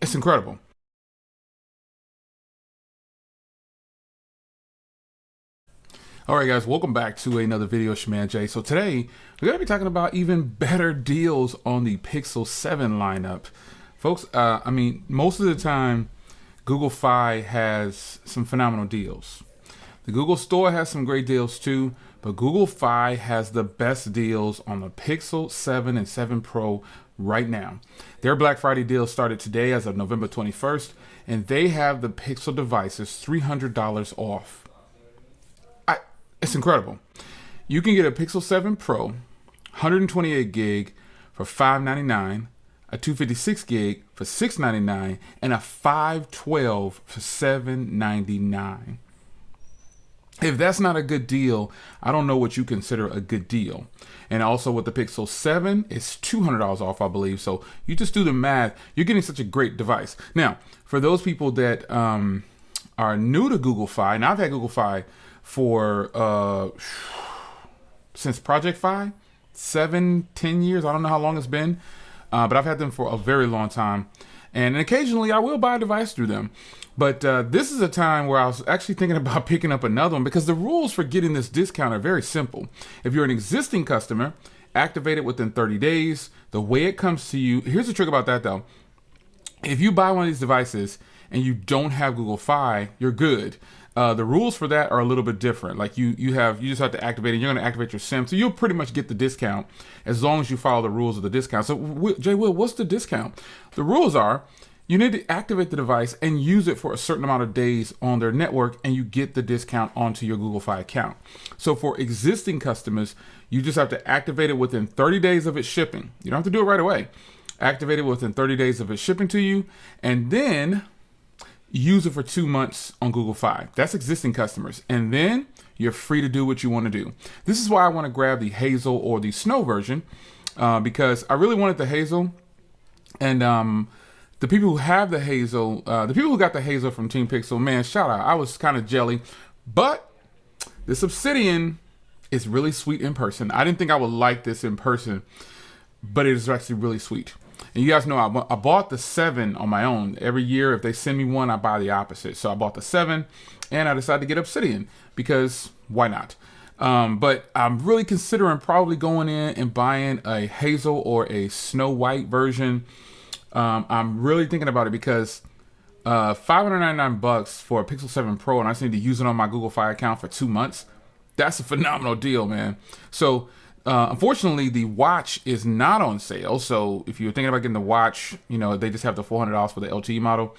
It's incredible. All right, guys, welcome back to another video. It's your man Jay. So today we're going to be talking about even better deals on the Pixel 7 lineup. Folks, I mean, most of the time, Google Fi has some phenomenal deals. The Google Store has some great deals too, but Google Fi has the best deals on the Pixel 7 and 7 Pro right now. Their Black Friday deal started today as of November 21st, and they have the Pixel devices $300 off. It's incredible. You can get a Pixel 7 Pro, 128 gig for $599, a 256 gig for $699, and a 512 for $799. If that's not a good deal, I don't know what you consider a good deal. And also with the Pixel 7, it's $200 off, I believe. So you just do the math. You're getting such a great device. Now, for those people that are new to Google Fi, now I've had Google Fi for since Project Fi, 7-10 years. I don't know how long it's been, but I've had them for a very long time, and occasionally I will buy a device through them. But this is a time where I was actually thinking about picking up another one, because the rules for getting this discount are very simple. If you're an existing customer, activate it within 30 days. The way it comes to you, here's the trick about that though. If you buy one of these devices and you don't have Google Fi, you're good. The rules for that are a little bit different. Like you just have to activate it. You're going to activate your SIM, so you'll pretty much get the discount as long as you follow the rules of the discount. So, Jay Will, what's the discount? The rules are you need to activate the device and use it for a certain amount of days on their network, and you get the discount onto your Google Fi account. So for existing customers, you just have to activate it within 30 days of it shipping. You don't have to do it right away. Activate it within 30 days of it shipping to you, and then use it for 2 months on Google Fi. That's existing customers. And then you're free to do what you want to do. This is why I want to grab the Hazel or the Snow version, because I really wanted the Hazel. And the people who have the Hazel, the people who got the Hazel from Team Pixel, man, shout out. I was kind of jelly. But this Obsidian is really sweet in person. I didn't think I would like this in person, but it is actually really sweet. And you guys know I bought the 7 on my own. Every year, if they send me one, I buy the opposite. So I bought the 7, and I decided to get Obsidian because why not? But I'm really considering probably going in and buying a Hazel or a Snow White version. I'm really thinking about it because $599 for a Pixel 7 Pro, and I just need to use it on my Google Fi account for 2 months. That's a phenomenal deal, man. So unfortunately, the watch is not on sale. So if you're thinking about getting the watch, you know, they just have the $400 for the LTE model.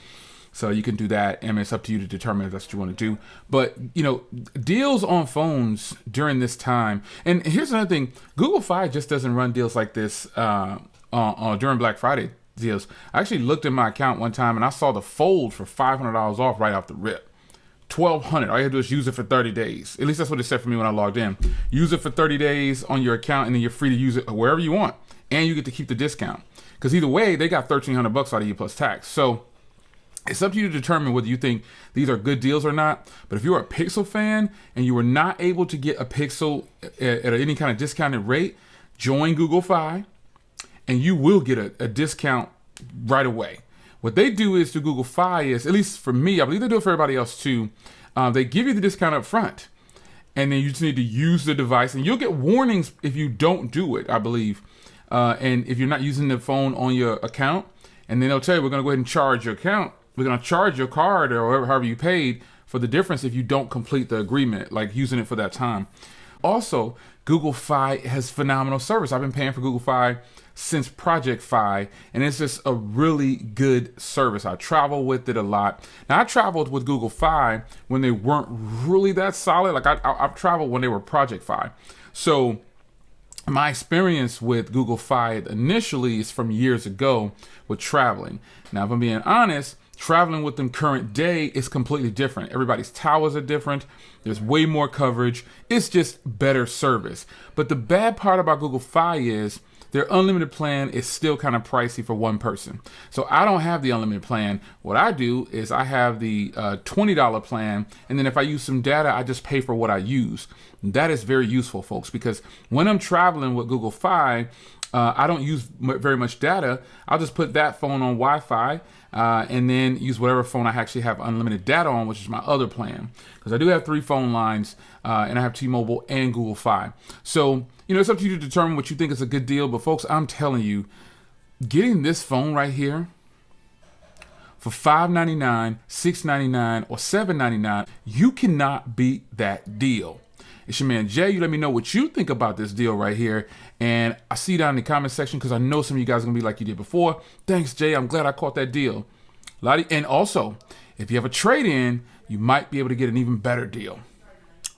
So you can do that. And it's up to you to determine if that's what you want to do. But, you know, deals on phones during this time. And here's another thing. Google Fi just doesn't run deals like this during Black Friday deals. I actually looked in my account one time and I saw the Fold for $500 off right off the rip. $1,200. All you have to do is use it for 30 days. At least that's what it said for me when I logged in. Use it for 30 days on your account, and then you're free to use it wherever you want, and you get to keep the discount. Because either way, they got $1,300 out of you plus tax. So it's up to you to determine whether you think these are good deals or not. But if you're a Pixel fan and you were not able to get a Pixel at any kind of discounted rate, join Google Fi, and you will get a discount right away. What they do is through Google Fi is, at least for me, I believe they do it for everybody else too, they give you the discount up front. And then you just need to use the device. And you'll get warnings if you don't do it, I believe. And if you're not using the phone on your account, and then they'll tell you, we're going to go ahead and charge your account. We're going to charge your card or however you paid for the difference if you don't complete the agreement, like using it for that time. Also, Google Fi has phenomenal service. I've been paying for Google Fi since Project Fi, and it's just a really good service. I travel with it a lot. Now, I traveled with Google Fi when they weren't really that solid. Like I've traveled when they were Project Fi. So my experience with Google Fi initially is from years ago with traveling. Now, if I'm being honest, traveling with them current day is completely different. Everybody's towers are different. There's way more coverage. It's just better service. But the bad part about Google Fi is their unlimited plan is still kind of pricey for one person. So I don't have the unlimited plan. What I do is I have the $20 plan, and then if I use some data, I just pay for what I use. That is very useful, folks, because when I'm traveling with Google Fi, I don't use very much data. I'll just put that phone on Wi-Fi and then use whatever phone I actually have unlimited data on, which is my other plan. Because I do have 3 phone lines and I have T-Mobile and Google Fi. So, it's up to you to determine what you think is a good deal. But folks, I'm telling you, getting this phone right here for $599, $699, or $799, you cannot beat that deal. It's your man Jay. You let me know what you think about this deal right here. And I see you down in the comment section because I know some of you guys are going to be like you did before. Thanks, Jay. I'm glad I caught that deal. And also, if you have a trade-in, you might be able to get an even better deal.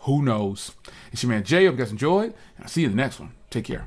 Who knows? It's your man Jay. Hope you guys enjoyed. And I'll see you in the next one. Take care.